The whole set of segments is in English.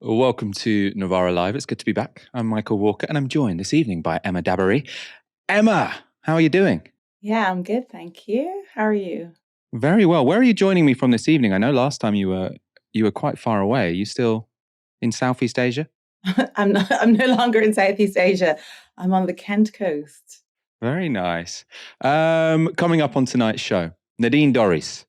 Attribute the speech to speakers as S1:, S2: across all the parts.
S1: Welcome to Novara Live. It's good to be back. I'm Michael Walker, and I'm joined this evening by Emma Dabiri. Emma, how are you doing?
S2: Yeah, I'm good, thank you. How are you?
S1: Very well. Where are you joining me from this evening? I know last time you were quite far away. Are you still in Southeast Asia?
S2: I'm no longer in Southeast Asia. I'm on the Kent coast.
S1: Very nice. Coming up on tonight's show, Nadine Dorries.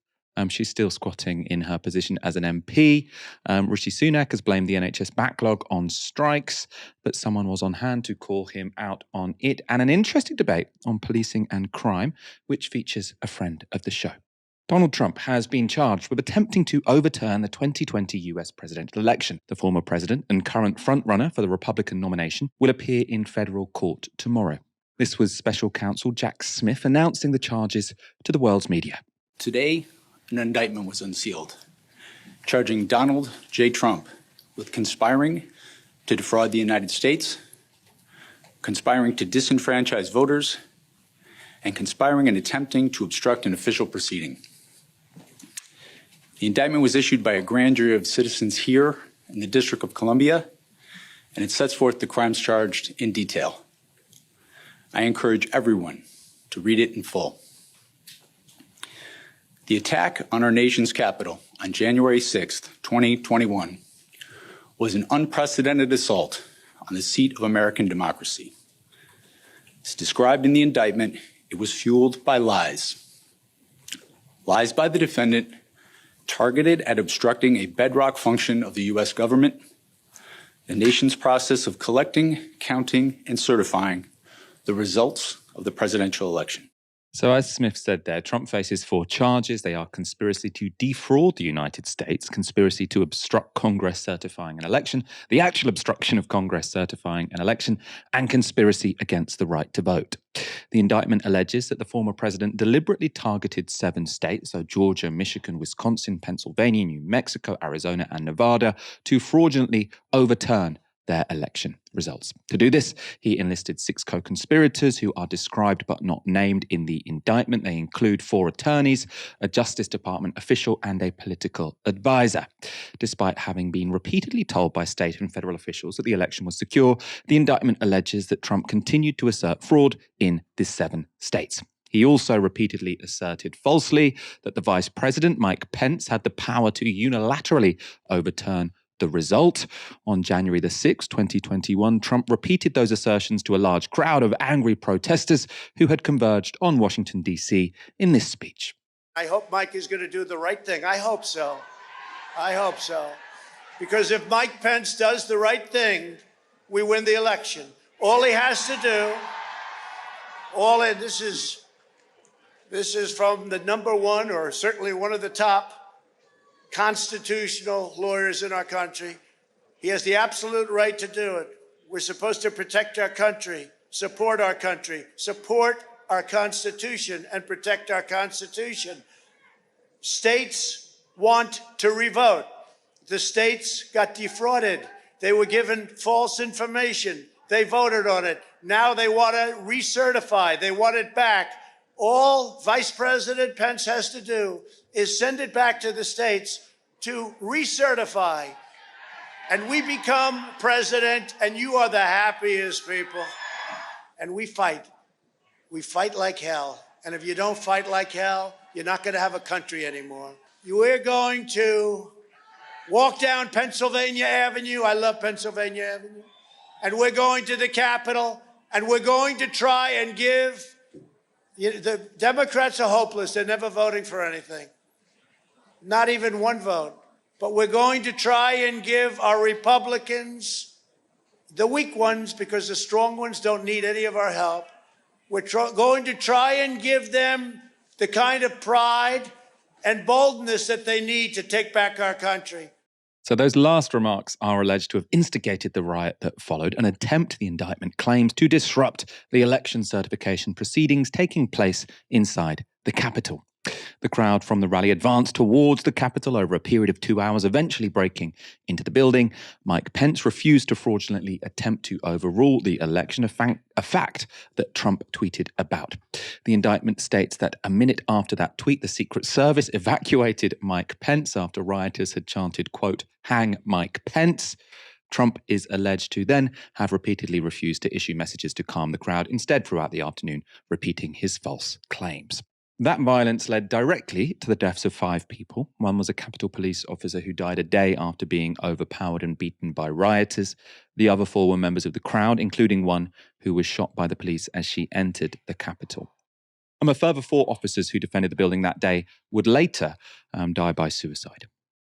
S1: She's still squatting in her position as an MP. Rishi Sunak has blamed the NHS backlog on strikes, but someone was on hand to call him out on it. And an interesting debate on policing and crime, which features a friend of the show. Donald Trump has been charged with attempting to overturn the 2020 US presidential election. The former president and current frontrunner for the Republican nomination will appear in federal court tomorrow. This was Special Counsel Jack Smith announcing the charges to the world's media.
S3: Today, an indictment was unsealed, charging Donald J. Trump with conspiring to defraud the United States, conspiring to disenfranchise voters, and conspiring and attempting to obstruct an official proceeding. The indictment was issued by a grand jury of citizens here in the District of Columbia, and it sets forth the crimes charged in detail. I encourage everyone to read it in full. The attack on our nation's capital on January 6th, 2021, was an unprecedented assault on the seat of American democracy. As described in the indictment, it was fueled by lies. Lies by the defendant targeted at obstructing a bedrock function of the U.S. government, the nation's process of collecting, counting, and certifying the results of the presidential election.
S1: So as Smith said there, Trump faces 4 charges. They are conspiracy to defraud the United States, conspiracy to obstruct Congress certifying an election, the actual obstruction of Congress certifying an election, and conspiracy against the right to vote. The indictment alleges that the former president deliberately targeted 7 states, so Georgia, Michigan, Wisconsin, Pennsylvania, New Mexico, Arizona, and Nevada, to fraudulently overturn their election results. To do this, he enlisted 6 co-conspirators who are described but not named in the indictment. They include 4 attorneys, a Justice Department official, and a political advisor. Despite having been repeatedly told by state and federal officials that the election was secure, the indictment alleges that Trump continued to assert fraud in the 7 states. He also repeatedly asserted falsely that the Vice President, Mike Pence, had the power to unilaterally overturn the result. On January the 6th, 2021, Trump repeated those assertions to a large crowd of angry protesters who had converged on Washington, D.C. in this speech.
S4: I hope Mike is going to do the right thing. I hope so. I hope so. Because if Mike Pence does the right thing, we win the election. All he has to do, this is from the number one, or certainly one of the top constitutional lawyers in our country. He has the absolute right to do it. We're supposed to protect our country, support our Constitution, and protect our Constitution. States want to revote. The states got defrauded. They were given false information. They voted on it. Now they want to recertify. They want it back. All Vice President Pence has to do is send it back to the states to recertify. And we become president, and you are the happiest people. And we fight. We fight like hell. And if you don't fight like hell, you're not going to have a country anymore. We're going to walk down Pennsylvania Avenue. I love Pennsylvania Avenue. And we're going to the Capitol, and we're going to try and give. The Democrats are hopeless. They're never voting for anything. Not even one vote. But we're going to try and give our Republicans, the weak ones, because the strong ones don't need any of our help. We're going to try and give them the kind of pride and boldness that they need to take back our country.
S1: So those last remarks are alleged to have instigated the riot that followed, an attempt, the indictment claims, to disrupt the election certification proceedings taking place inside the Capitol. The crowd from the rally advanced towards the Capitol over a period of 2 hours, eventually breaking into the building. Mike Pence refused to fraudulently attempt to overrule the election, a fact that Trump tweeted about. The indictment states that a minute after that tweet, the Secret Service evacuated Mike Pence after rioters had chanted, quote, "Hang Mike Pence." Trump is alleged to then have repeatedly refused to issue messages to calm the crowd, instead throughout the afternoon repeating his false claims. That violence led directly to the deaths of 5 people. One was a Capitol Police officer who died a day after being overpowered and beaten by rioters. The other 4 were members of the crowd, including one who was shot by the police as she entered the Capitol. And a further 4 officers who defended the building that day would later die by suicide.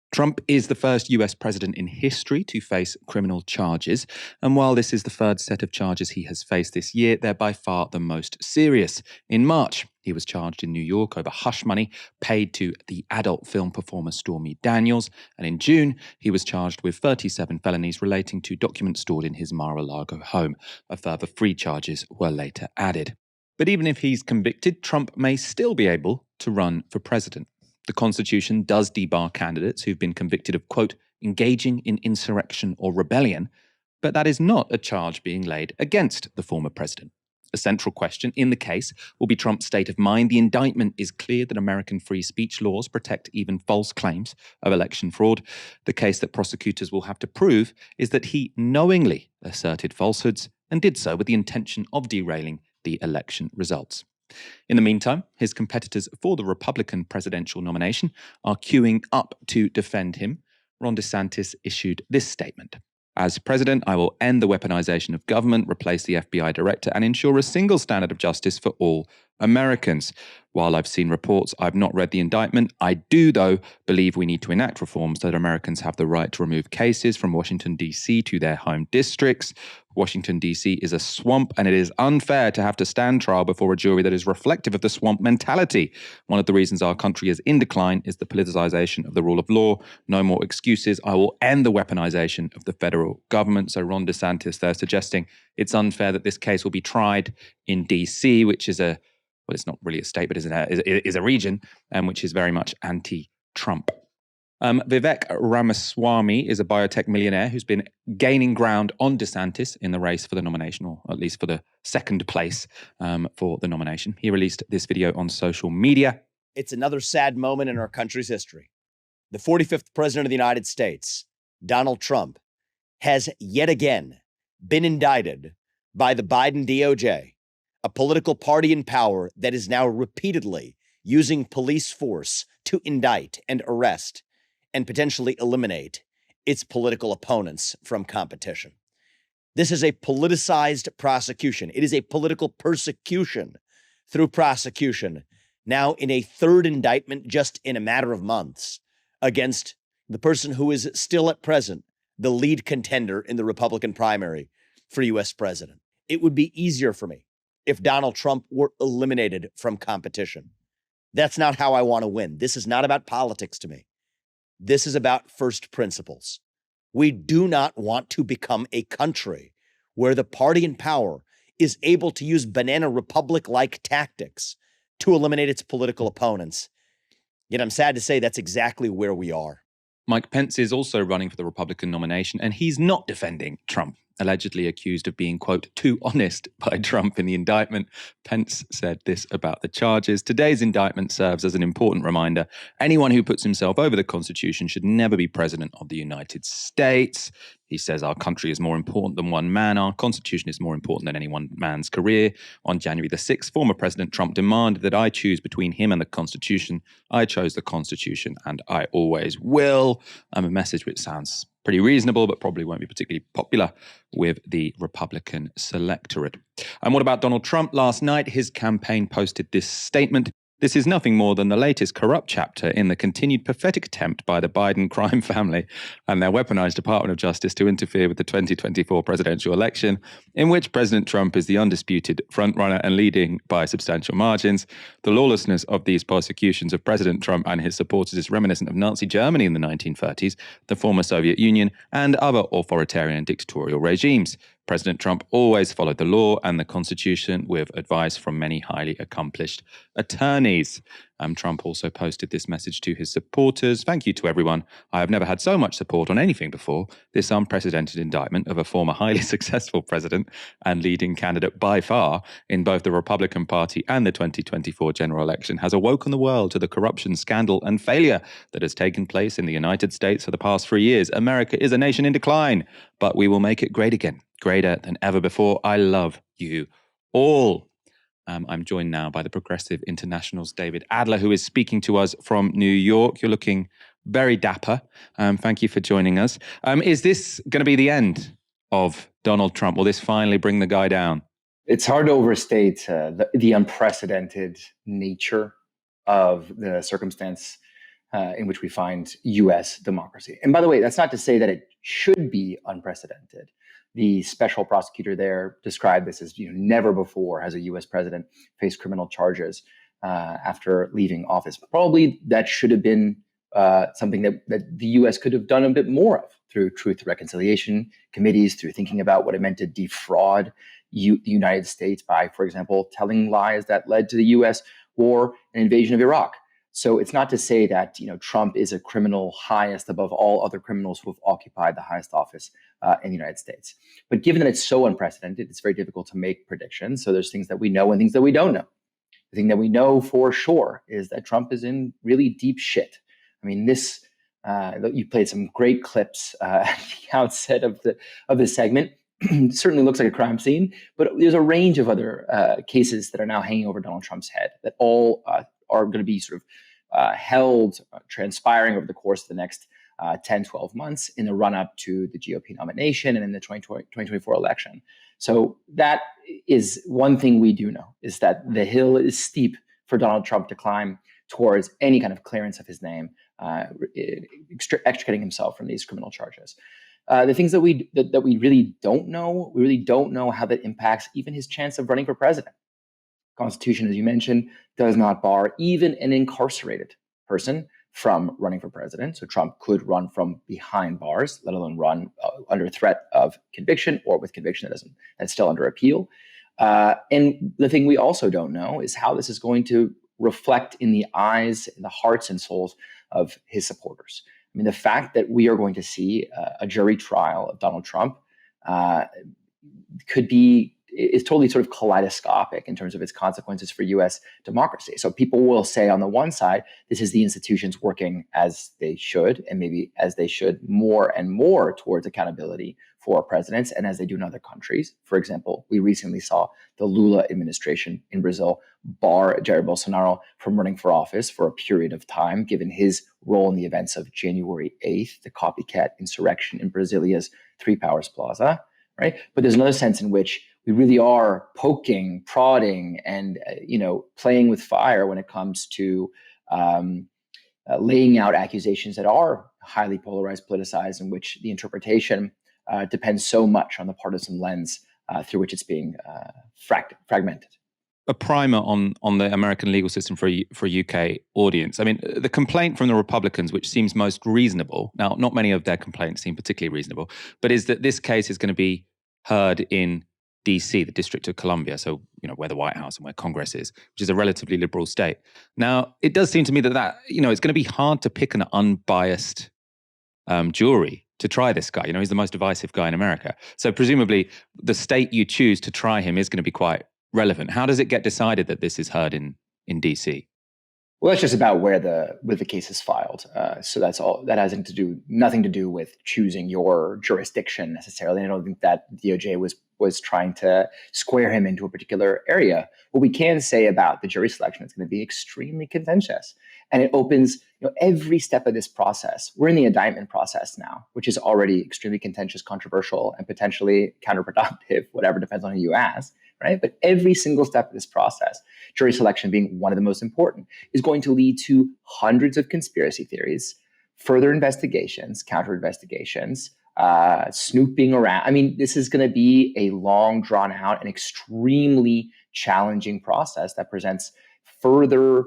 S1: Trump is the first US president in history to face criminal charges, and while this is the 3rd set of charges he has faced this year, they're by far the most serious. In March, he was charged in New York over hush money paid to the adult film performer Stormy Daniels, and in June, he was charged with 37 felonies relating to documents stored in his Mar-a-Lago home. A further 3 charges were later added. But even if he's convicted, Trump may still be able to run for president. The Constitution does debar candidates who've been convicted of, quote, engaging in insurrection or rebellion, but that is not a charge being laid against the former president. A central question in the case will be Trump's state of mind. The indictment is clear that American free speech laws protect even false claims of election fraud. The case that prosecutors will have to prove is that he knowingly asserted falsehoods and did so with the intention of derailing the election results. In the meantime, his competitors for the Republican presidential nomination are queuing up to defend him. Ron DeSantis issued this statement. As president, I will end the weaponization of government, replace the FBI director, and ensure a single standard of justice for all Americans. While I've seen reports, I've not read the indictment. I do, though, believe we need to enact reforms so that Americans have the right to remove cases from Washington, D.C. to their home districts. Washington, D.C. is a swamp, and it is unfair to have to stand trial before a jury that is reflective of the swamp mentality. One of the reasons our country is in decline is the politicization of the rule of law. No more excuses. I will end the weaponization of the federal government. So Ron DeSantis, they're suggesting it's unfair that this case will be tried in D.C., which is well, it's not really a state, but is a region, which is very much anti-Trump. Vivek Ramaswamy is a biotech millionaire who's been gaining ground on DeSantis in the race for the nomination, or at least for the second place for the nomination. He released this video on social media.
S5: It's another sad moment in our country's history. The 45th president of the United States, Donald Trump, has yet again been indicted by the Biden DOJ, a political party in power that is now repeatedly using police force to indict and arrest and potentially eliminate its political opponents from competition. This is a politicized prosecution. It is a political persecution through prosecution, now in a 3rd indictment just in a matter of months against the person who is still at present the lead contender in the Republican primary for U.S. president. It would be easier for me if Donald Trump were eliminated from competition. That's not how I want to win. This is not about politics to me. This is about first principles. We do not want to become a country where the party in power is able to use banana republic-like tactics to eliminate its political opponents. Yet I'm sad to say that's exactly where we are.
S1: Mike Pence is also running for the Republican nomination, and he's not defending Trump, allegedly accused of being, quote, too honest by Trump in the indictment. Pence said this about the charges. Today's indictment serves as an important reminder. Anyone who puts himself over the Constitution should never be president of the United States. He says our country is more important than one man. Our Constitution is more important than any one man's career. On January the 6th, former President Trump demanded that I choose between him and the Constitution. I chose the Constitution, and I always will. A message which sounds pretty reasonable, but probably won't be particularly popular with the Republican selectorate. And what about Donald Trump? Last night, his campaign posted this statement. This is nothing more than the latest corrupt chapter in the continued pathetic attempt by the Biden crime family and their weaponized Department of Justice to interfere with the 2024 presidential election, in which President Trump is the undisputed frontrunner and leading by substantial margins. The lawlessness of these prosecutions of President Trump and his supporters is reminiscent of Nazi Germany in the 1930s, the former Soviet Union, and other authoritarian dictatorial regimes. President Trump always followed the law and the Constitution with advice from many highly accomplished attorneys. Trump also posted this message to his supporters. Thank you to everyone. I have never had so much support on anything before. This unprecedented indictment of a former highly successful president and leading candidate by far in both the Republican Party and the 2024 general election has awoken the world to the corruption, scandal, and failure that has taken place in the United States for the past 3 years. America is a nation in decline, but we will make it great again, greater than ever before. I love you all. I'm joined now by the Progressive International's David Adler, who is speaking to us from New York. You're looking very dapper. Thank you for joining us. Is this going to be the end of Donald Trump? Will this finally bring the guy down?
S6: It's hard to overstate the unprecedented nature of the circumstance in which we find U.S. democracy. And by the way, that's not to say that it should be unprecedented. The special prosecutor there described this as never before has a U.S. president faced criminal charges after leaving office. Probably that should have been something that the U.S. could have done a bit more of through truth and reconciliation committees, through thinking about what it meant to defraud the United States by, for example, telling lies that led to the U.S. war and invasion of Iraq. So it's not to say that Trump is a criminal highest above all other criminals who have occupied the highest office in the United States. But given that it's so unprecedented, it's very difficult to make predictions. So there's things that we know and things that we don't know. The thing that we know for sure is that Trump is in really deep shit. I mean, you played some great clips at the outset of the segment. Certainly looks like a crime scene, but there's a range of other cases that are now hanging over Donald Trump's head that all are going to be sort of held, transpiring over the course of the next 10, 12 months in the run-up to the GOP nomination and in the 2024 election. So that is one thing we do know, is that the hill is steep for Donald Trump to climb towards any kind of clearance of his name, extricating himself from these criminal charges. The things that we really don't know how that impacts even his chance of running for president. Constitution, as you mentioned, does not bar even an incarcerated person from running for president. So Trump could run from behind bars, let alone run under threat of conviction or with conviction that's still under appeal. And the thing we also don't know is how this is going to reflect in the eyes, in the hearts and souls of his supporters. I mean, the fact that we are going to see a jury trial of Donald Trump is totally sort of kaleidoscopic in terms of its consequences for U.S. democracy. So people will say on the one side, this is the institutions working as they should, and maybe as they should more and more towards accountability for presidents, and as they do in other countries. For example, we recently saw the Lula administration in Brazil bar Jair Bolsonaro from running for office for a period of time, given his role in the events of January 8th, the copycat insurrection in Brasilia's Three Powers Plaza, right? But there's another sense in which we really are poking, prodding, and playing with fire when it comes to laying out accusations that are highly polarized, politicized, in which the interpretation depends so much on the partisan lens through which it's being fragmented.
S1: A primer on the American legal system for a UK audience. I mean, the complaint from the Republicans, which seems most reasonable, now not many of their complaints seem particularly reasonable, but is that this case is going to be heard in DC, the District of Columbia, so where the White House and where Congress is, which is a relatively liberal state. Now, it does seem to me that it's going to be hard to pick an unbiased jury to try this guy. He's the most divisive guy in America. So presumably, the state you choose to try him is going to be quite relevant. How does it get decided that this is heard in DC?
S6: Well, that's just about where the case is filed. So that's all. That has nothing to do with choosing your jurisdiction necessarily. I don't think that DOJ was trying to square him into a particular area. What we can say about the jury selection is going to be extremely contentious, and it opens every step of this process. We're in the indictment process now, which is already extremely contentious, controversial, and potentially counterproductive. Whatever, depends on who you ask. Right? But every single step of this process, jury selection being one of the most important, is going to lead to hundreds of conspiracy theories, further investigations, counter investigations, snooping around. I mean, this is going to be a long, drawn out, and extremely challenging process that presents further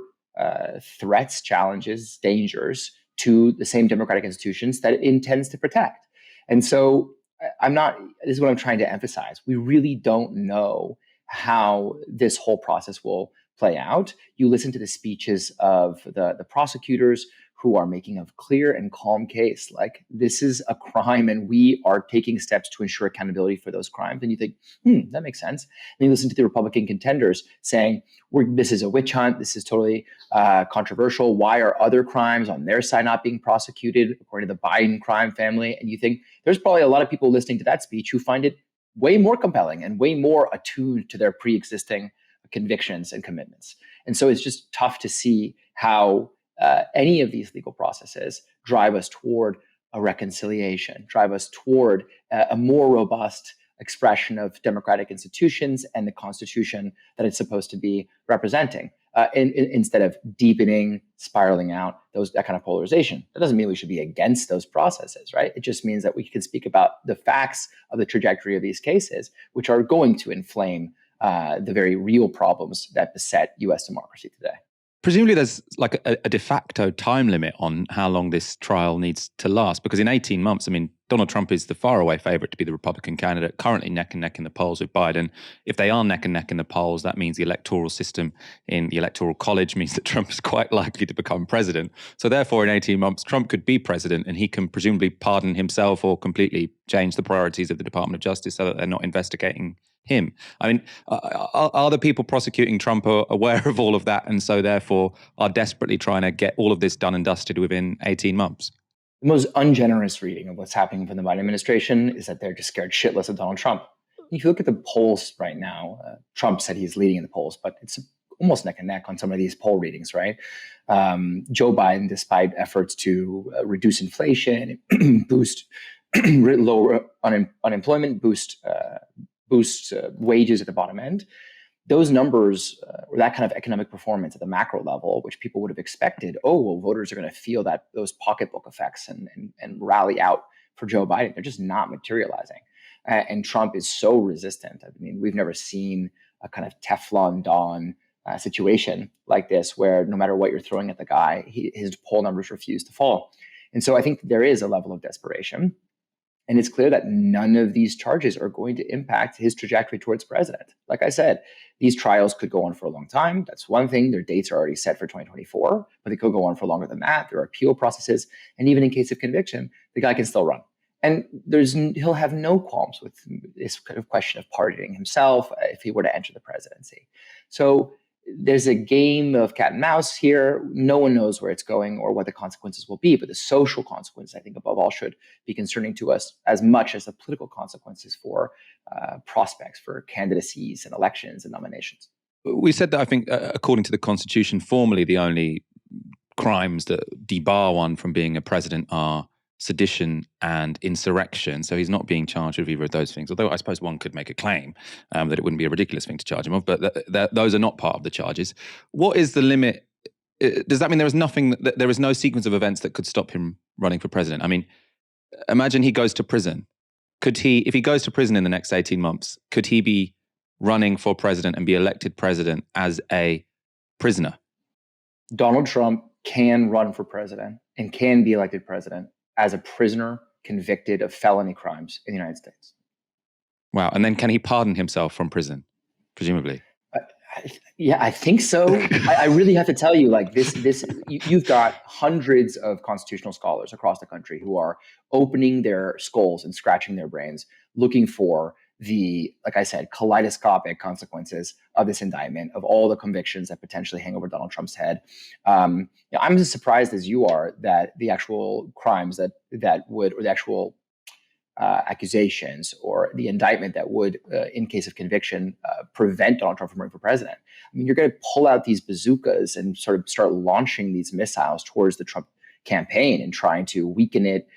S6: threats, challenges, dangers to the same democratic institutions that it intends to protect. And so I'm not, this is what I'm trying to emphasize. We really don't know how this whole process will play out. You listen to the speeches of the prosecutors who are making a clear and calm case, like this is a crime and we are taking steps to ensure accountability for those crimes. And you think, that makes sense. And you listen to the Republican contenders saying, this is a witch hunt, this is totally controversial. Why are other crimes on their side not being prosecuted according to the Biden crime family? And you think there's probably a lot of people listening to that speech who find it way more compelling and way more attuned to their pre-existing convictions and commitments. And so it's just tough to see how any of these legal processes drive us toward a reconciliation, drive us toward a more robust expression of democratic institutions and the Constitution that it's supposed to be representing, instead of deepening, spiraling out that kind of polarization. That doesn't mean we should be against those processes, right? It just means that we can speak about the facts of the trajectory of these cases, which are going to inflame the very real problems that beset U.S. democracy today.
S1: Presumably there's like a de facto time limit on how long this trial needs to last, because in 18 months, I mean, Donald Trump is the faraway favorite to be the Republican candidate, currently neck and neck in the polls with Biden. If they are neck and neck in the polls, that means the electoral system in the Electoral College means that Trump is quite likely to become president. So therefore, in 18 months, Trump could be president and he can presumably pardon himself or completely change the priorities of the Department of Justice so that they're not investigating him. I mean, are the people prosecuting Trump aware of all of that and so therefore are desperately trying to get all of this done and dusted within 18 months?
S6: The most ungenerous reading of what's happening from the Biden administration is that they're just scared shitless of Donald Trump. If you look at the polls right now, Trump said he's leading in the polls, but it's almost neck and neck on some of these poll readings, right? Joe Biden, despite efforts to reduce inflation, boost lower unemployment, boost wages at the bottom end, those numbers or that kind of economic performance at the macro level, which people would have expected, voters are going to feel that those pocketbook effects and rally out for Joe Biden. They're just not materializing. And Trump is so resistant. I mean, we've never seen a kind of Teflon Don situation like this, where no matter what you're throwing at the guy, his poll numbers refuse to fall. And so I think there is a level of desperation. And it's clear that none of these charges are going to impact his trajectory towards president. Like I said, these trials could go on for a long time. That's one thing. Their dates are already set for 2024, but they could go on for longer than that. There are appeal processes. And even in case of conviction, the guy can still run. And he'll have no qualms with this kind of question of pardoning himself if he were to enter the presidency. So there's a game of cat and mouse here. No one knows where it's going or what the consequences will be, but the social consequences, I think, above all, should be concerning to us as much as the political consequences for prospects for candidacies and elections and nominations.
S1: We said that, I think, according to the Constitution, formally the only crimes that debar one from being a president are sedition and insurrection. So he's not being charged with either of those things, although I suppose one could make a claim that it wouldn't be a ridiculous thing to charge him of, but those are not part of the charges. What is the limit? Does that mean there is nothing, there is no sequence of events that could stop him running for president? I mean, imagine he goes to prison. Could he, if he goes to prison in the next 18 months, could he be running for president and be elected president as a prisoner?
S6: Donald Trump can run for president and can be elected president as a prisoner convicted of felony crimes in the United States.
S1: Wow. And then can he pardon himself from prison, presumably?
S6: Yeah, I think so. I really have to tell you, like you've got hundreds of constitutional scholars across the country who are opening their skulls and scratching their brains, looking for the, like I said, kaleidoscopic consequences of this indictment, of all the convictions that potentially hang over Donald Trump's head. I'm as surprised as you are that the actual crimes that would, or the actual accusations or the indictment that would, in case of conviction, prevent Donald Trump from running for president. I mean, you're going to pull out these bazookas and sort of start launching these missiles towards the Trump campaign and trying to weaken it,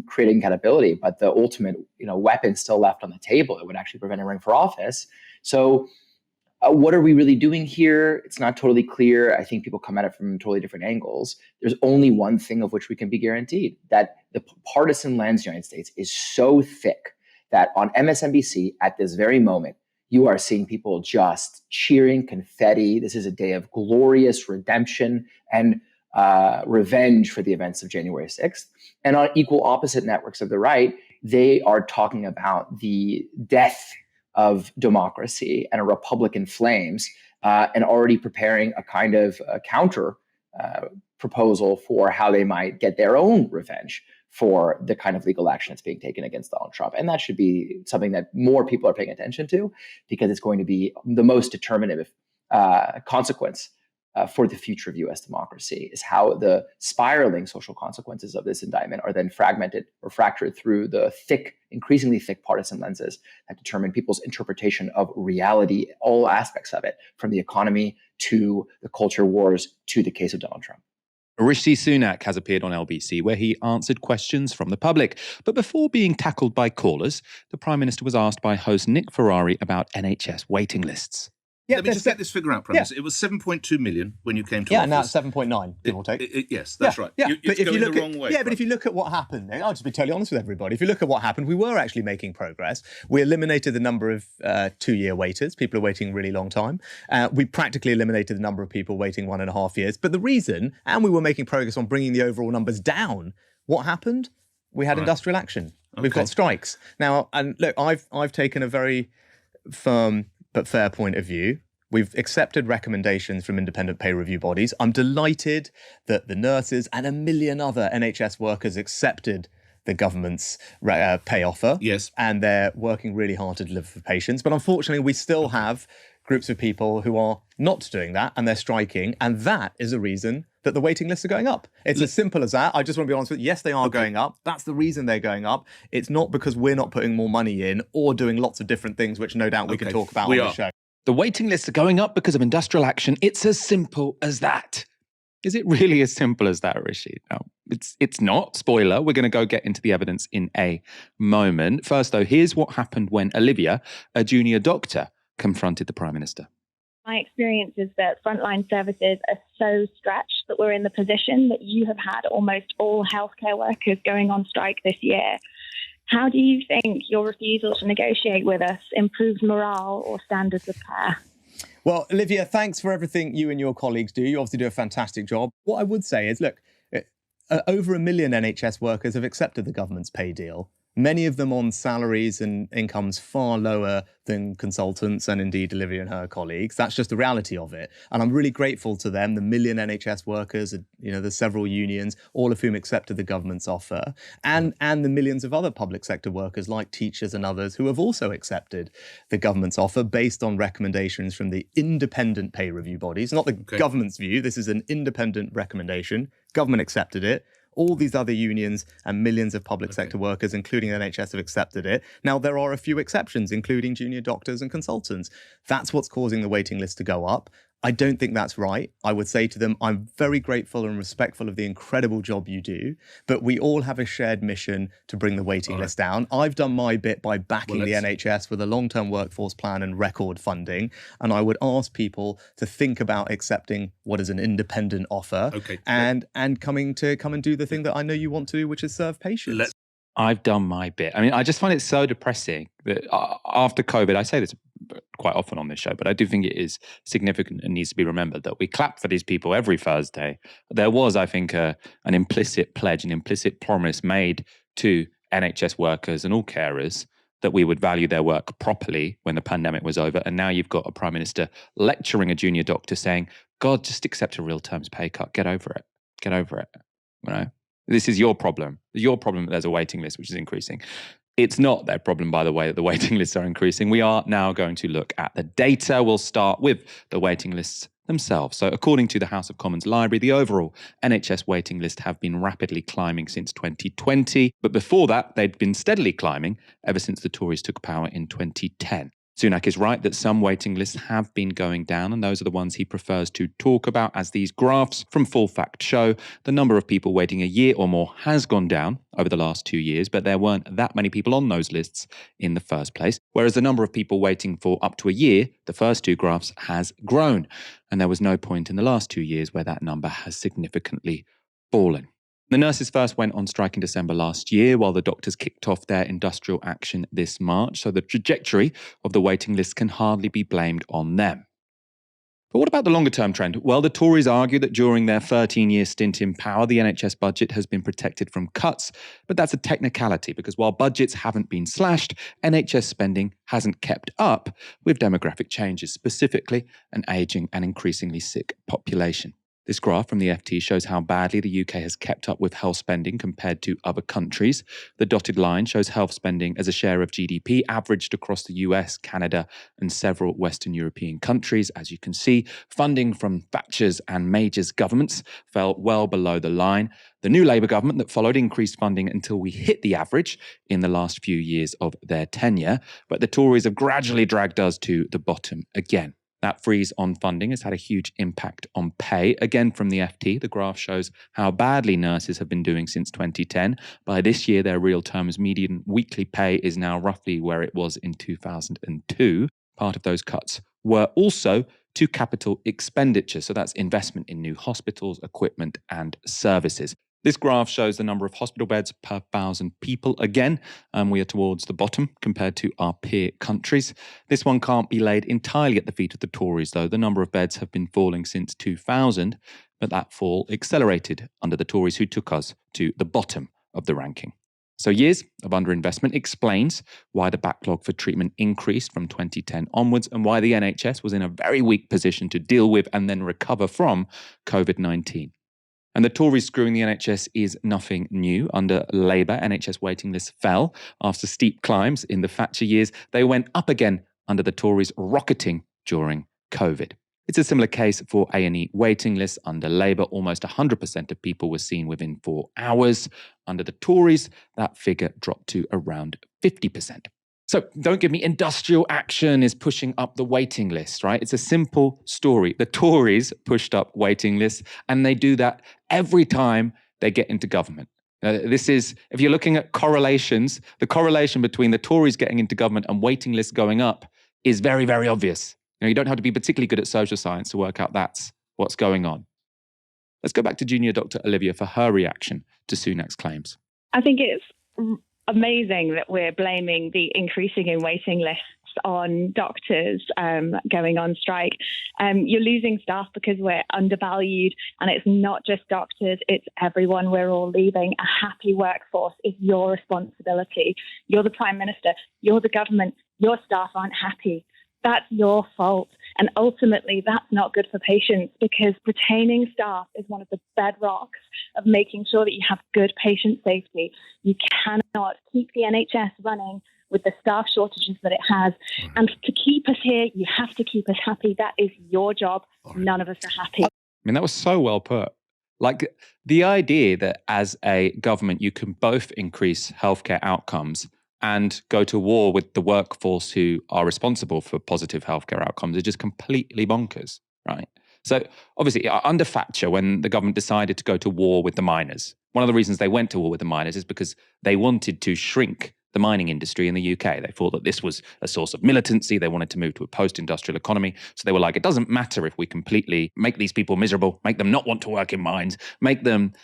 S6: creating accountability. But the ultimate, weapon still left on the table that would actually prevent him running for office. So what are we really doing here? It's not totally clear. I think people come at it from totally different angles. There's only one thing of which we can be guaranteed, that the partisan lens of the United States is so thick that on MSNBC at this very moment, you are seeing people just cheering, confetti. This is a day of glorious redemption and revenge for the events of January 6th. And on equal opposite networks of the right, they are talking about the death of democracy and a republic in flames, and already preparing a kind of counter proposal for how they might get their own revenge for the kind of legal action that's being taken against Donald Trump. And that should be something that more people are paying attention to, because it's going to be the most determinative consequence for the future of U.S. democracy, is how the spiraling social consequences of this indictment are then fragmented or fractured through the increasingly thick partisan lenses that determine people's interpretation of reality, all aspects of it, from the economy to the culture wars to the case of Donald Trump.
S1: Rishi Sunak has appeared on LBC, where he answered questions from the public. But before being tackled by callers, the Prime Minister was asked by host Nick Ferrari about NHS waiting lists.
S7: Let me just get this figure out, Prime Minister. It was 7.2 million when you came to office.
S5: Yeah, now it's 7.9, give or take.
S7: Yes, that's right.
S5: Yeah.
S7: It's going the wrong way.
S5: Yeah, but if you look at what happened, I'll just be totally honest with everybody. If you look at what happened, we were actually making progress. We eliminated the number of 2-year waiters. People are waiting a really long time. We practically eliminated the number of people waiting 1.5 years. But the reason, and we were making progress on bringing the overall numbers down, what happened? We had industrial action. Okay. We've got strikes. Now, and look, I've taken a very firm but fair point of view. We've accepted recommendations from independent pay review bodies. I'm delighted that the nurses and a million other NHS workers accepted the government's pay offer.
S7: Yes.
S5: And they're working really hard to deliver for patients. But unfortunately, we still have groups of people who are not doing that, and they're striking. And that is a reason that the waiting lists are going up. It's as simple as that. I just want to be honest with you. Yes, they are going up. That's the reason they're going up. It's not because we're not putting more money in or doing lots of different things, which no doubt we can talk about on the show.
S1: The waiting lists are going up because of industrial action. It's as simple as that. Is it really as simple as that, Rishi? No, it's not. Spoiler, we're going to go get into the evidence in a moment. First, though, here's what happened when Olivia, a junior doctor, confronted the Prime Minister.
S8: My experience is that frontline services are so stretched that we're in the position that you have had almost all healthcare workers going on strike this year. How do you think your refusal to negotiate with us improves morale or standards of care?
S5: Well, Olivia, thanks for everything you and your colleagues do. You obviously do a fantastic job. What I would say is, look, over 1 million NHS workers have accepted the government's pay deal. Many of them on salaries and incomes far lower than consultants and indeed Olivia and her colleagues. That's just the reality of it. And I'm really grateful to them, the million NHS workers, there's several unions, all of whom accepted the government's offer, and the millions of other public sector workers like teachers and others who have also accepted the government's offer based on recommendations from the independent pay review bodies, not the government's view. This is an independent recommendation. Government accepted it. All these other unions and millions of public sector workers, including the NHS, have accepted it. Now, there are a few exceptions, including junior doctors and consultants. That's what's causing the waiting list to go up. I don't think that's right. I would say to them, I'm very grateful and respectful of the incredible job you do, but we all have a shared mission to bring the waiting list down. I've done my bit by backing the NHS with a long-term workforce plan and record funding, and I would ask people to think about accepting what is an independent offer and come and do the thing that I know you want to do, which is serve patients.
S1: I've done my bit. I mean, I just find it so depressing that after COVID, I say this quite often on this show, but I do think it is significant and needs to be remembered that we clap for these people every Thursday. There was, I think, an implicit pledge, an implicit promise made to NHS workers and all carers that we would value their work properly when the pandemic was over. And now you've got a Prime Minister lecturing a junior doctor saying, God, just accept a real terms pay cut. Get over it. Get over it. You know? This is your problem. Your problem that there's a waiting list which is increasing. It's not their problem, by the way, that the waiting lists are increasing. We are now going to look at the data. We'll start with the waiting lists themselves. So according to the House of Commons Library, the overall NHS waiting list have been rapidly climbing since 2020. But before that, they'd been steadily climbing ever since the Tories took power in 2010. Sunak is right that some waiting lists have been going down, and those are the ones he prefers to talk about, as these graphs from Full Fact show. The number of people waiting a year or more has gone down over the last 2 years, but there weren't that many people on those lists in the first place. Whereas the number of people waiting for up to a year, the first two graphs, has grown. And there was no point in the last 2 years where that number has significantly fallen. The nurses first went on strike in December last year, while the doctors kicked off their industrial action this March. So the trajectory of the waiting list can hardly be blamed on them. But what about the longer term trend? Well, the Tories argue that during their 13-year stint in power, the NHS budget has been protected from cuts. But that's a technicality because while budgets haven't been slashed, NHS spending hasn't kept up with demographic changes, specifically an ageing and increasingly sick population. This graph from the FT shows how badly the UK has kept up with health spending compared to other countries. The dotted line shows health spending as a share of GDP averaged across the US, Canada, and several Western European countries. As you can see, funding from Thatcher's and Major's governments fell well below the line. The new Labour government that followed increased funding until we hit the average in the last few years of their tenure, but the Tories have gradually dragged us to the bottom again. That freeze on funding has had a huge impact on pay. Again, from the FT, the graph shows how badly nurses have been doing since 2010. By this year, their real terms median weekly pay is now roughly where it was in 2002. Part of those cuts were also to capital expenditure. So that's investment in new hospitals, equipment, and services. This graph shows the number of hospital beds per 1,000 people. Again, we are towards the bottom compared to our peer countries. This one can't be laid entirely at the feet of the Tories, though. The number of beds have been falling since 2000, but that fall accelerated under the Tories, who took us to the bottom of the ranking. So years of underinvestment explains why the backlog for treatment increased from 2010 onwards and why the NHS was in a very weak position to deal with and then recover from COVID-19. And the Tories screwing the NHS is nothing new. Under Labour, NHS waiting lists fell after steep climbs in the Thatcher years. They went up again under the Tories, rocketing during COVID. It's a similar case for A&E waiting lists. Under Labour, almost 100% of people were seen within 4 hours. Under the Tories, that figure dropped to around 50%. So don't give me industrial action is pushing up the waiting list, right? It's a simple story. The Tories pushed up waiting lists, and they do that every time they get into government. This is, if you're looking at correlations, the correlation between the Tories getting into government and waiting lists going up is very, very obvious. You don't have to be particularly good at social science to work out that's what's going on. Let's go back to junior Dr. Olivia for her reaction to Sunak's claims.
S8: I think it's amazing that we're blaming the increasing in waiting lists on doctors going on strike. You're losing staff because we're undervalued, and it's not just doctors, it's everyone. We're all leaving. A happy workforce is your responsibility. You're the Prime Minister, you're the government, your staff aren't happy. That's your fault. And ultimately, that's not good for patients, because retaining staff is one of the bedrocks of making sure that you have good patient safety. You cannot keep the NHS running with the staff shortages that it has. Right. And to keep us here, you have to keep us happy. That is your job. Right. None of us are happy.
S1: I mean, that was so well put. Like, the idea that as a government, you can both increase healthcare outcomes and go to war with the workforce who are responsible for positive healthcare outcomes is just completely bonkers, right? So obviously, under Thatcher, when the government decided to go to war with the miners, one of the reasons they went to war with the miners is because they wanted to shrink the mining industry in the UK. They thought that this was a source of militancy. They wanted to move to a post-industrial economy. So they were like, it doesn't matter if we completely make these people miserable, make them not want to work in mines, make them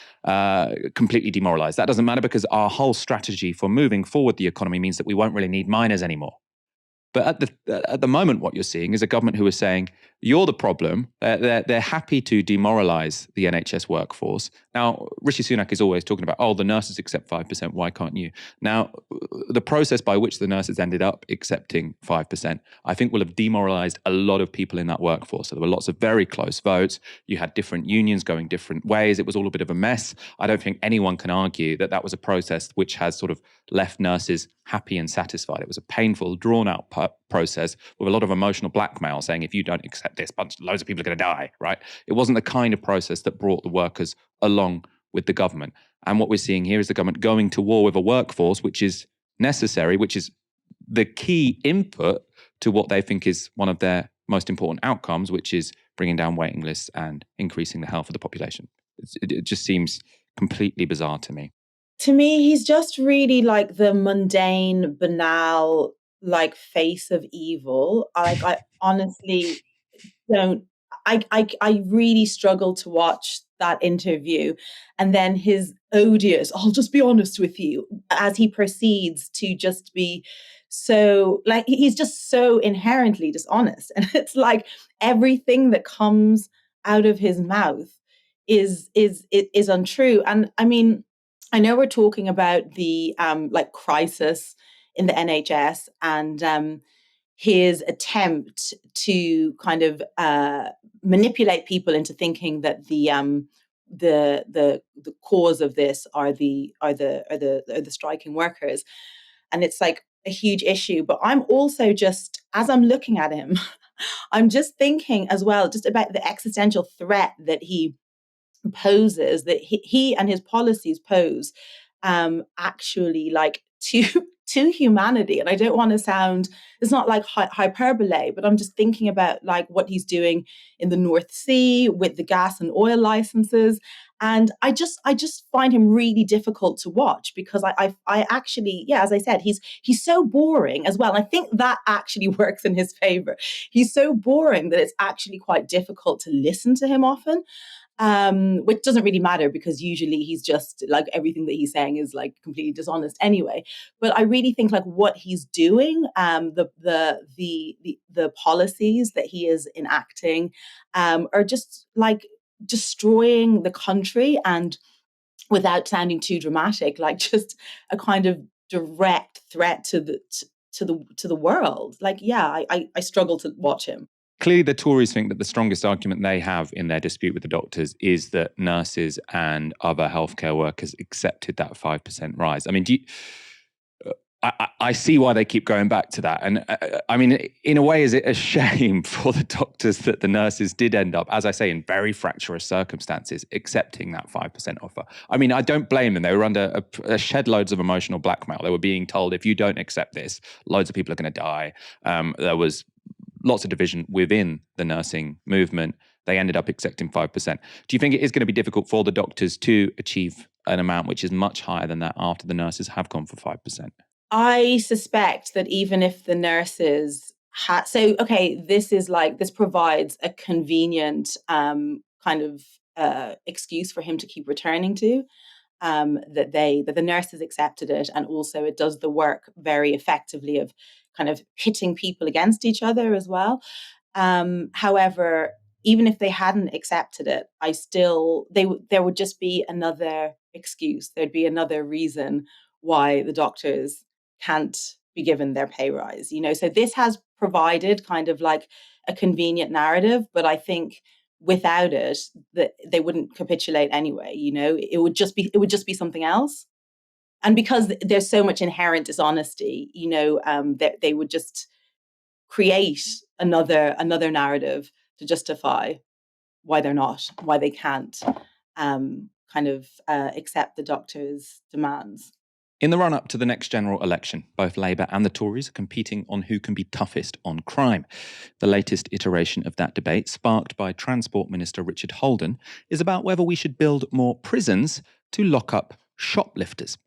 S1: completely demoralized. That doesn't matter, because our whole strategy for moving forward the economy means that we won't really need miners anymore. But at the moment, what you're seeing is a government who is saying, you're the problem. They're happy to demoralize the NHS workforce. Now, Rishi Sunak is always talking about, oh, the nurses accept 5%, why can't you? Now, the process by which the nurses ended up accepting 5%, I think will have demoralized a lot of people in that workforce. So there were lots of very close votes. You had different unions going different ways. It was all a bit of a mess. I don't think anyone can argue that that was a process which has sort of left nurses happy and satisfied. It was a painful, drawn-out process with a lot of emotional blackmail, saying if you don't accept this, loads of people are going to die, right? It wasn't the kind of process that brought the workers along with the government. And what we're seeing here is the government going to war with a workforce which is necessary, which is the key input to what they think is one of their most important outcomes, which is bringing down waiting lists and increasing the health of the population. It just seems completely bizarre to me.
S2: To me, he's just really like the mundane, banal, like face of evil. I honestly don't. I really struggle to watch that interview, and then his odious, I'll just be honest with you, as he proceeds to just be so, like, he's just so inherently dishonest. And it's like everything that comes out of his mouth is untrue. And I mean, I know we're talking about the like crisis in the NHS and his attempt to kind of manipulate people into thinking that the cause of this are the striking workers, and it's like a huge issue. But I'm also just, as I'm looking at him, I'm just thinking as well just about the existential threat that he poses, that he and his policies pose, actually, like, to humanity. And I don't want to sound, it's not like hyperbole, but I'm just thinking about like what he's doing in the North Sea with the gas and oil licenses. And I just find him really difficult to watch, because I actually, yeah, as I said, he's so boring as well. And I think that actually works in his favor. He's so boring that it's actually quite difficult to listen to him often. Which doesn't really matter, because usually he's just like, everything that he's saying is like completely dishonest anyway. But I really think like what he's doing, the policies that he is enacting, are just like destroying the country, and without sounding too dramatic, like just a kind of direct threat to the world. Like, yeah, I struggle to watch him.
S1: Clearly, the Tories think that the strongest argument they have in their dispute with the doctors is that nurses and other healthcare workers accepted that 5% rise. I mean, I see why they keep going back to that. And I mean, in a way, is it a shame for the doctors that the nurses did end up, as I say, in very fractious circumstances, accepting that 5% offer? I mean, I don't blame them. They were under a shed loads of emotional blackmail. They were being told, if you don't accept this, loads of people are going to die. There was lots of division within the nursing movement. They ended up accepting 5%. Do you think it is going to be difficult for the doctors to achieve an amount which is much higher than that after the nurses have gone for 5%?
S2: I suspect that even if the nurses had, so, okay, this provides a convenient kind of excuse for him to keep returning to, that the nurses accepted it, and also it does the work very effectively of kind of pitting people against each other as well. However, even if they hadn't accepted it, there would just be another excuse. There'd be another reason why the doctors can't be given their pay rise. So this has provided kind of like a convenient narrative, but I think without it, that they wouldn't capitulate anyway. It would just be something else. And because there's so much inherent dishonesty, that they would just create another narrative to justify why they can't accept the doctor's demands.
S1: In the run-up to the next general election, both Labour and the Tories are competing on who can be toughest on crime. The latest iteration of that debate, sparked by Transport Minister Richard Holden, is about whether we should build more prisons to lock up shoplifters.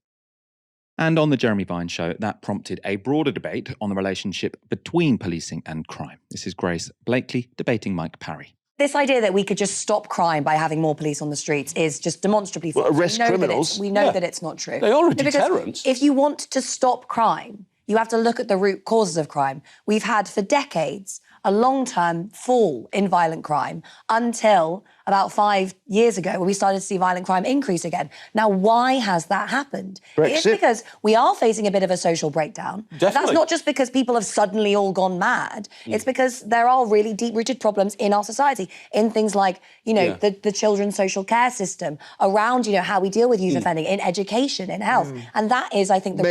S1: And on the Jeremy Vine show, that prompted a broader debate on the relationship between policing and crime. This is Grace Blakeley debating Mike Parry.
S9: This idea that we could just stop crime by having more police on the streets is just demonstrably false.
S10: Well, arrest criminals.
S9: We know that it's not true.
S10: They are a deterrent.
S9: If you want to stop crime, you have to look at the root causes of crime. We've had for decades a long-term fall in violent crime until about 5 years ago when we started to see violent crime increase again. Now, why has that happened?
S10: Brexit.
S9: It's because we are facing a bit of a social breakdown.
S10: Definitely.
S9: That's not just because people have suddenly all gone mad. It's because there are really deep-rooted problems in our society, in things like, the children's social care system, around, how we deal with youth offending, in education, in health. And that is, I think, the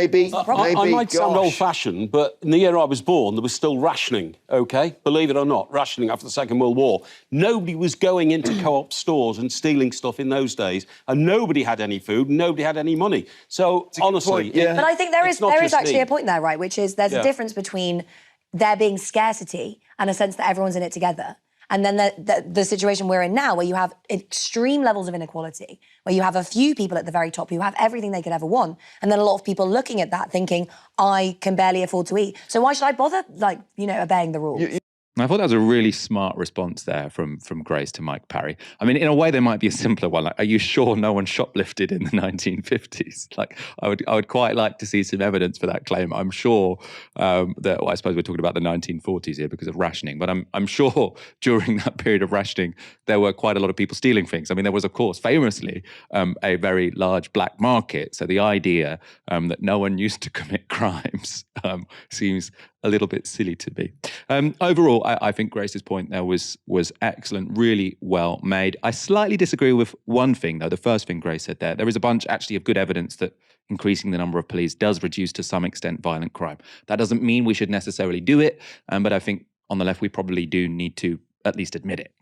S9: problem.
S10: I might sound old-fashioned, but in the year I was born, there was still rationing, OK? Believe it or not, rationing after the Second World War. Nobody was going into co-op stores and stealing stuff in those days, and nobody had any food, nobody had any money. So, honestly...
S9: But I think there is actually a point there, right, which is there's a difference between there being scarcity and a sense that everyone's in it together, and then the situation we're in now, where you have extreme levels of inequality, where you have a few people at the very top who have everything they could ever want, and then a lot of people looking at that thinking, I can barely afford to eat. So why should I bother, obeying the rules?
S1: I thought that was a really smart response there from Grace to Mike Parry. I mean, in a way, there might be a simpler one. Like, are you sure no one shoplifted in the 1950s? Like, I would quite like to see some evidence for that claim. I'm sure that, well, I suppose we're talking about the 1940s here because of rationing, but I'm sure during that period of rationing, there were quite a lot of people stealing things. I mean, there was, of course, famously, a very large black market. So the idea that no one used to commit crimes seems a little bit silly to me. Overall, I think Grace's point there was excellent, really well made. I slightly disagree with one thing, though. The first thing Grace said there. There is a bunch, actually, of good evidence that increasing the number of police does reduce, to some extent, violent crime. That doesn't mean we should necessarily do it, but I think on the left, we probably do need to at least admit it.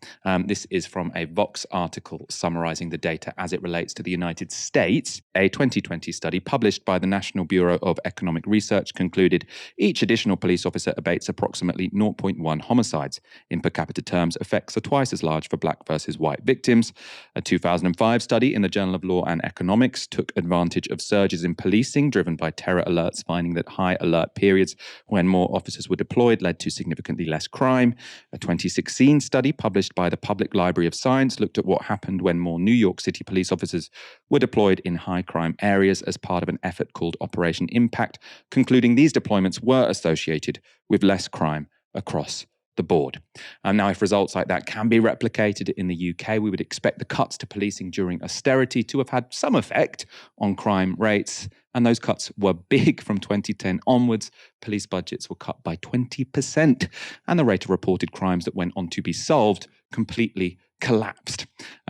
S1: This is from a Vox article summarizing the data as it relates to the United States. A 2020 study published by the National Bureau of Economic Research concluded each additional police officer abates approximately 0.1 homicides. In per capita terms, effects are twice as large for black versus white victims. A 2005 study in the Journal of Law and Economics took advantage of surges in policing driven by terror alerts, finding that high alert periods when more officers were deployed led to significantly less crime. A 2016 study published by the Public Library of Science looked at what happened when more New York City police officers were deployed in high crime areas as part of an effort called Operation Impact, concluding these deployments were associated with less crime across the board. And now, if results like that can be replicated in the UK, we would expect the cuts to policing during austerity to have had some effect on crime rates. And those cuts were big from 2010 onwards. Police budgets were cut by 20%, and the rate of reported crimes that went on to be solved completely collapsed.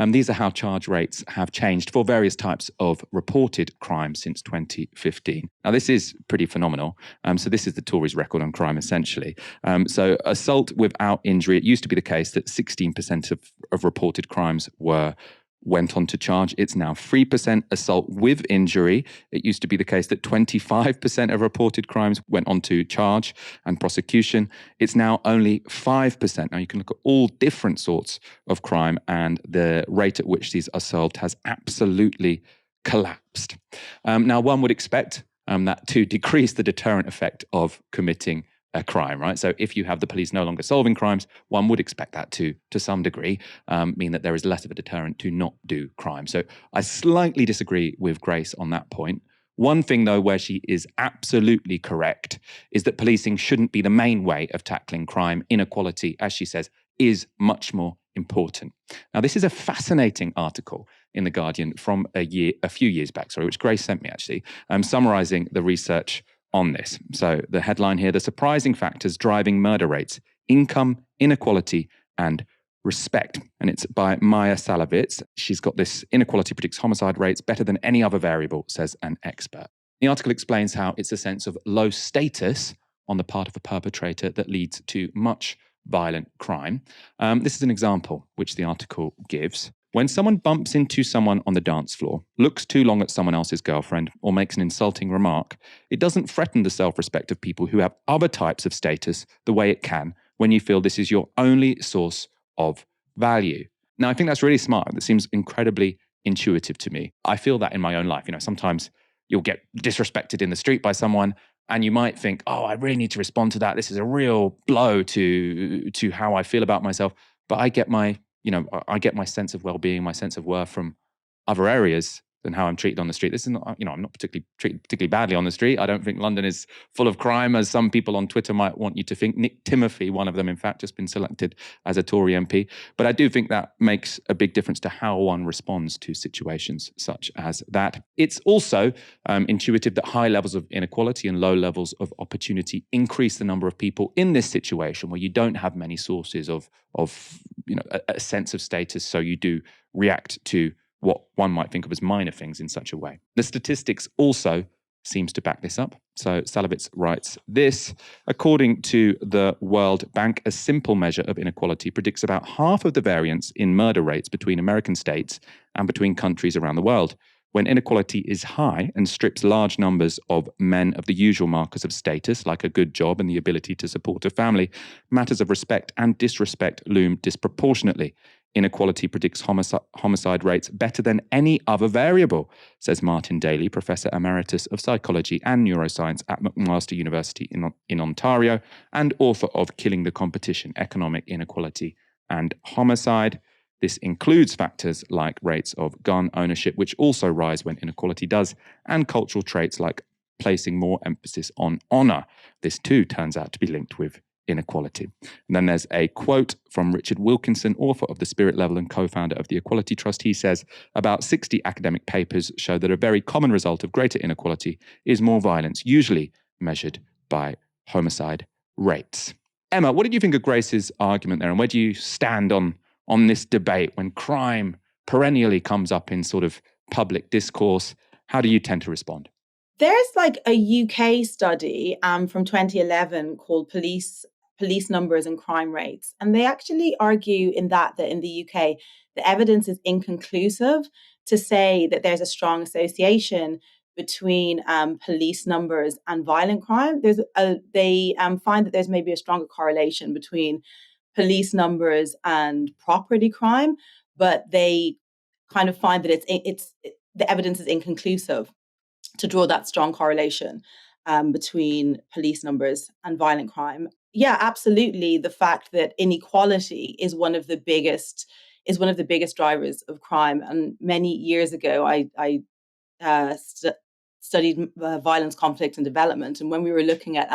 S1: These are how charge rates have changed for various types of reported crime since 2015. Now, this is pretty phenomenal. So this is the Tories' record on crime, essentially. So assault without injury, it used to be the case that 16% of reported crimes went on to charge. It's now 3%. Assault with injury, it used to be the case that 25% of reported crimes went on to charge and prosecution. It's now only 5%. Now, you can look at all different sorts of crime, and the rate at which these are solved has absolutely collapsed. Now, one would expect that to decrease the deterrent effect of committing a crime, right? So if you have the police no longer solving crimes, one would expect that to some degree, mean that there is less of a deterrent to not do crime. So I slightly disagree with Grace on that point. One thing, though, where she is absolutely correct is that policing shouldn't be the main way of tackling crime. Inequality, as she says, is much more important. Now, this is a fascinating article in The Guardian from a few years back, which Grace sent me, actually, summarizing the research on this. So the headline here: the surprising factors driving murder rates, income, inequality, and respect. And it's by Maya Salovitz. She's got this: inequality predicts homicide rates better than any other variable, says an expert. The article explains how it's a sense of low status on the part of a perpetrator that leads to much violent crime. This is an example which the article gives. When someone bumps into someone on the dance floor, looks too long at someone else's girlfriend, or makes an insulting remark, it doesn't threaten the self-respect of people who have other types of status the way it can when you feel this is your only source of value. Now, I think that's really smart. That seems incredibly intuitive to me. I feel that in my own life. Sometimes you'll get disrespected in the street by someone, and you might think, oh, I really need to respond to that. This is a real blow to how I feel about myself. But I get my sense of well-being, my sense of worth from other areas than how I'm treated on the street. This is not, I'm not treated particularly badly on the street. I don't think London is full of crime, as some people on Twitter might want you to think. Nick Timothy, one of them, in fact, just been selected as a Tory MP. But I do think that makes a big difference to how one responds to situations such as that. It's also intuitive that high levels of inequality and low levels of opportunity increase the number of people in this situation where you don't have many sources of a sense of status. So you do react to what one might think of as minor things in such a way. The statistics also seems to back this up. So Salovitz writes this: according to the World Bank, a simple measure of inequality predicts about half of the variance in murder rates between American states and between countries around the world. When inequality is high and strips large numbers of men of the usual markers of status, like a good job and the ability to support a family, matters of respect and disrespect loom disproportionately. inequality predicts homicide rates better than any other variable, says Martin Daly, Professor Emeritus of Psychology and Neuroscience at McMaster University in Ontario and author of Killing the Competition, Economic Inequality and Homicide. This includes factors like rates of gun ownership, which also rise when inequality does, and cultural traits like placing more emphasis on honour. This too turns out to be linked with inequality. And then there's a quote from Richard Wilkinson, author of The Spirit Level and co-founder of the Equality Trust. He says, about 60 academic papers show that a very common result of greater inequality is more violence, usually measured by homicide rates. Emma, what did you think of Grace's argument there, and where do you stand on this debate when crime perennially comes up in sort of public discourse? How do you tend to respond?
S2: There's like a UK study from 2011 called Police Numbers and Crime Rates. And they actually argue in that in the UK, the evidence is inconclusive to say that there's a strong association between police numbers and violent crime. They find that there's maybe a stronger correlation between police numbers and property crime, but they kind of find that the evidence is inconclusive to draw that strong correlation between police numbers and violent crime. Yeah, absolutely. The fact that inequality is one of the biggest drivers of crime. And many years ago, I studied violence, conflict, and development. And when we were looking at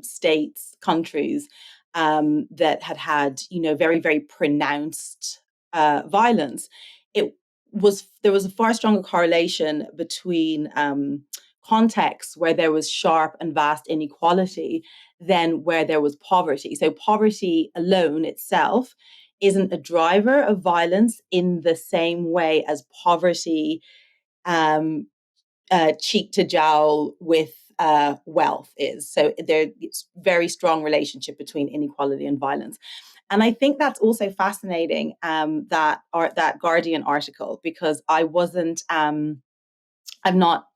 S2: states, countries that had very, very pronounced violence, there was a far stronger correlation between contexts where there was sharp and vast inequality than where there was poverty. So poverty alone itself isn't a driver of violence in the same way as poverty cheek to jowl with wealth is. So there's a very strong relationship between inequality and violence. And I think that's also fascinating, that Guardian article, because I've not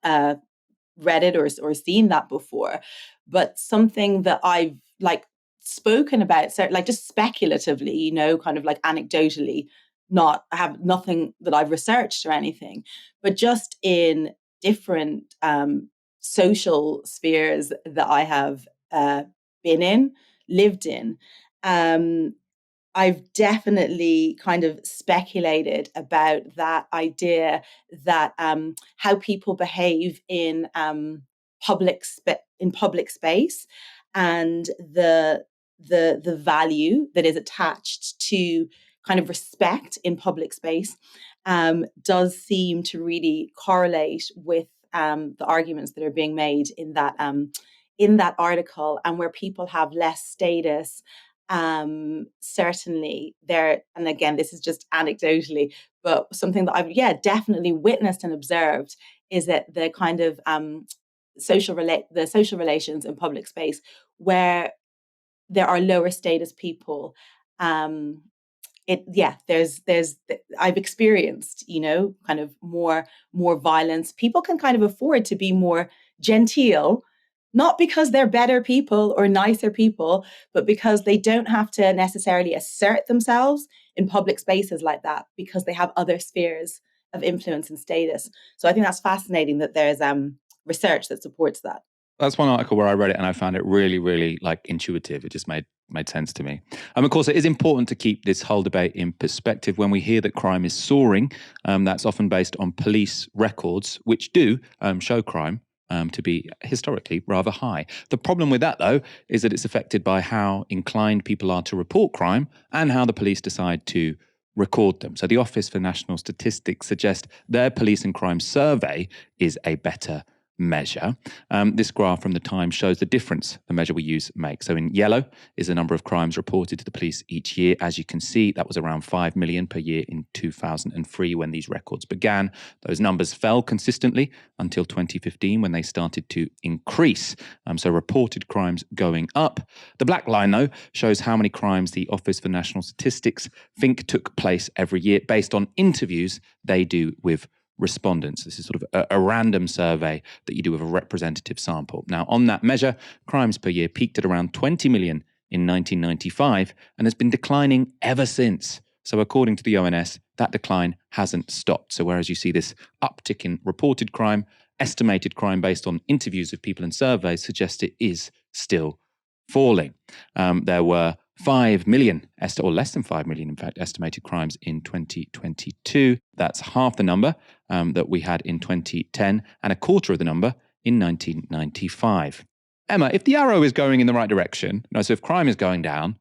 S2: read it or seen that before, but something that I've spoken about, so just speculatively, kind of anecdotally, I have nothing that I've researched or anything, but just in different social spheres that I have lived in, I've definitely kind of speculated about that idea that how people behave in public space and the value that is attached to kind of respect in public space does seem to really correlate with the arguments that are being made in that article, and where people have less status. Certainly there, and again, this is just anecdotally, but something that I've definitely witnessed and observed is that the kind of social relations in public space where there are lower status people, there's I've experienced, kind of more violence. People can kind of afford to be more genteel, not because they're better people or nicer people, but because they don't have to necessarily assert themselves in public spaces like that, because they have other spheres of influence and status. So I think that's fascinating that there's research that supports that.
S1: That's one article where I read it and I found it really, really intuitive. It just made sense to me. Of course, it is important to keep this whole debate in perspective. When we hear that crime is soaring, that's often based on police records, which do show crime to be historically rather high. The problem with that, though, is that it's affected by how inclined people are to report crime and how the police decide to record them. So the Office for National Statistics suggests their police and crime survey is a better measure. This graph from the Times shows the difference the measure we use makes. So in yellow is the number of crimes reported to the police each year. As you can see, that was around 5 million per year in 2003 when these records began. Those numbers fell consistently until 2015 when they started to increase. So reported crimes going up. The black line, though, shows how many crimes the Office for National Statistics think took place every year based on interviews they do with respondents. This is sort of a random survey that you do with a representative sample. Now, on that measure, crimes per year peaked at around 20 million in 1995 and has been declining ever since. So according to the ONS, that decline hasn't stopped. So whereas you see this uptick in reported crime, estimated crime based on interviews of people and surveys suggests it is still falling. There were 5 million, or less than 5 million, in fact, estimated crimes in 2022. That's half the number that we had in 2010 and a quarter of the number in 1995. Emma, if the arrow is going in the right direction, so if crime is going down,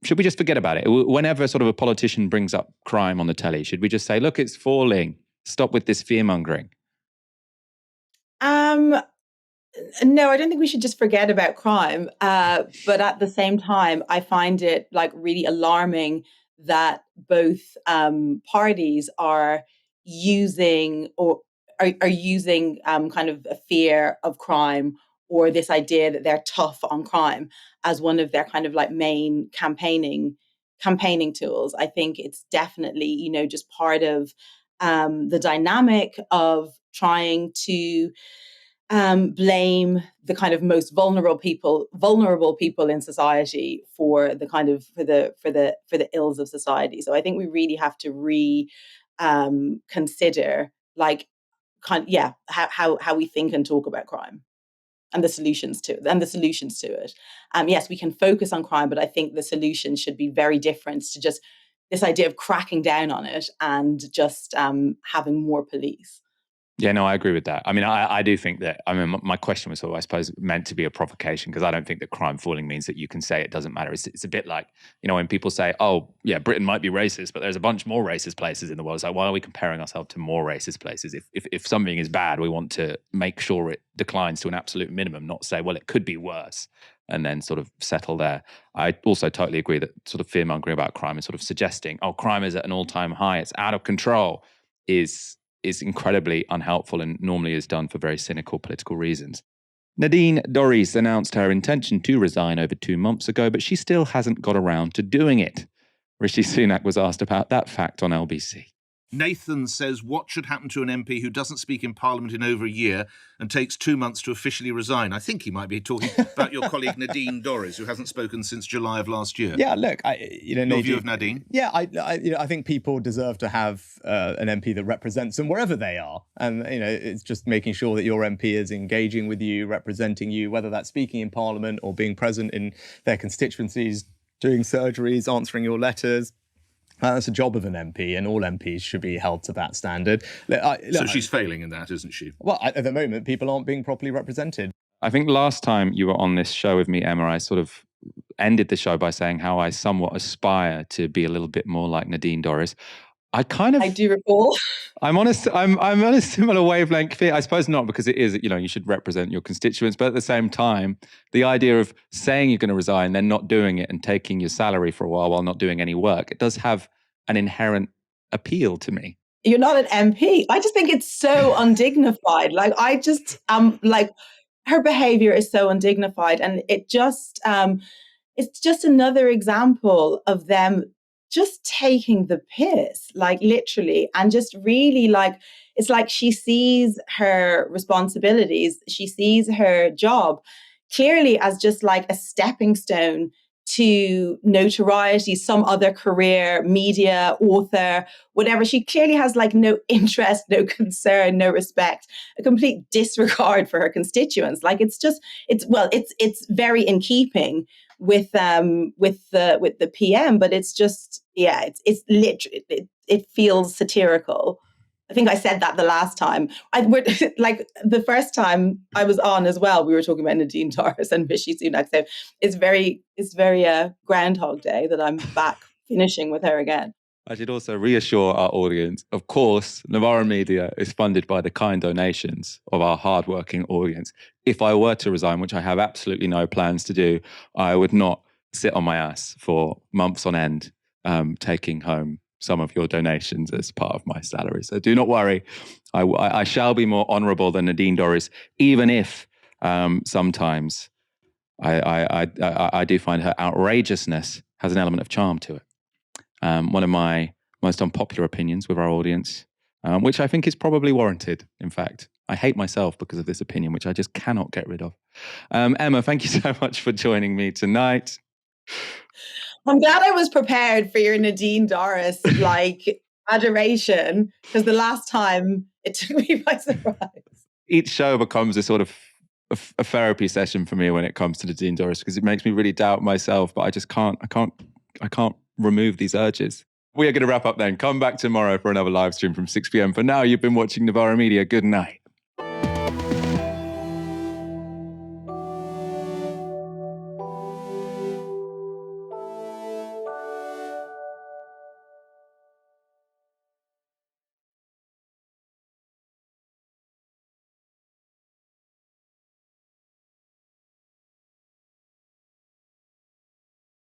S1: should we just forget about it? Whenever sort of a politician brings up crime on the telly, should we just say, look, it's falling, stop with this fear-mongering?
S2: No, I don't think we should just forget about crime. But at the same time, I find it like really alarming that both parties are using kind of a fear of crime or this idea that they're tough on crime as one of their kind of like main campaigning tools. I think it's definitely, just part of the dynamic of trying to blame the kind of most vulnerable people in society for the kind of for the ills of society. So I think we really have to consider how we think and talk about crime and the solutions to it. Yes, we can focus on crime, but I think the solution should be very different to just this idea of cracking down on it and just having more police.
S1: Yeah, no, I agree with that. I mean, I do think that, my question was, I suppose, meant to be a provocation, because I don't think that crime falling means that you can say it doesn't matter. It's a bit like, when people say, oh, yeah, Britain might be racist, but there's a bunch more racist places in the world. It's like, why are we comparing ourselves to more racist places? If something is bad, we want to make sure it declines to an absolute minimum, not say, well, it could be worse, and then sort of settle there. I also totally agree that sort of fear-mongering about crime and sort of suggesting, oh, crime is at an all-time high, it's out of control, is incredibly unhelpful and normally is done for very cynical political reasons. Nadine Dorries announced her intention to resign over 2 months ago, but she still hasn't got around to doing it. Rishi Sunak was asked about that fact on LBC.
S7: Nathan says, what should happen to an MP who doesn't speak in Parliament in over a year and takes 2 months to officially resign? I think he might be talking about your colleague Nadine Dorries, who hasn't spoken since July of last year.
S11: Yeah, look,
S7: your view of Nadine?
S11: Yeah, I think people deserve to have an MP that represents them wherever they are. And, it's just making sure that your MP is engaging with you, representing you, whether that's speaking in Parliament or being present in their constituencies, doing surgeries, answering your letters. That's a job of an MP, and all MPs should be held to that standard.
S7: So she's failing in that, isn't she?
S11: Well, at the moment, people aren't being properly represented.
S1: I think last time you were on this show with me, Emma, I sort of ended the show by saying how I somewhat aspire to be a little bit more like Nadine Dorries. I
S2: do recall.
S1: I'm on a similar wavelength here. I suppose not, because it is, you should represent your constituents. But at the same time, the idea of saying you're going to resign, then not doing it and taking your salary for a while not doing any work, it does have an inherent appeal to me.
S2: You're not an MP. I just think it's so undignified. Her behavior is so undignified. And it's just another example of them just taking the piss, like literally, and just really it's like she sees her responsibilities, she sees her job clearly as just like a stepping stone to notoriety, some other career, media, author, whatever. She clearly has no interest, no concern, no respect, a complete disregard for her constituents. It's very in keeping with the PM, but it's just, it's literally, it feels satirical. I think I said that the last time. The first time I was on as well, we were talking about Nadine Dorries and Rishi Sunak. So it's very Groundhog Day that I'm back finishing with her again.
S1: I should also reassure our audience, of course, Novara Media is funded by the kind donations of our hardworking audience. If I were to resign, which I have absolutely no plans to do, I would not sit on my ass for months on end, taking home some of your donations as part of my salary. So do not worry. I shall be more honourable than Nadine Dorries, even if sometimes I do find her outrageousness has an element of charm to it. One of my most unpopular opinions with our audience, which I think is probably warranted, in fact. I hate myself because of this opinion, which I just cannot get rid of. Emma, thank you so much for joining me tonight.
S2: I'm glad I was prepared for your Nadine Dorries adoration, because the last time it took me by surprise.
S1: Each show becomes a sort of a therapy session for me when it comes to Nadine Dorries, because it makes me really doubt myself, but I just can't remove these urges. We are going to wrap up then. Come back tomorrow for another live stream from 6 p.m. For now, you've been watching Novara Media. Good night.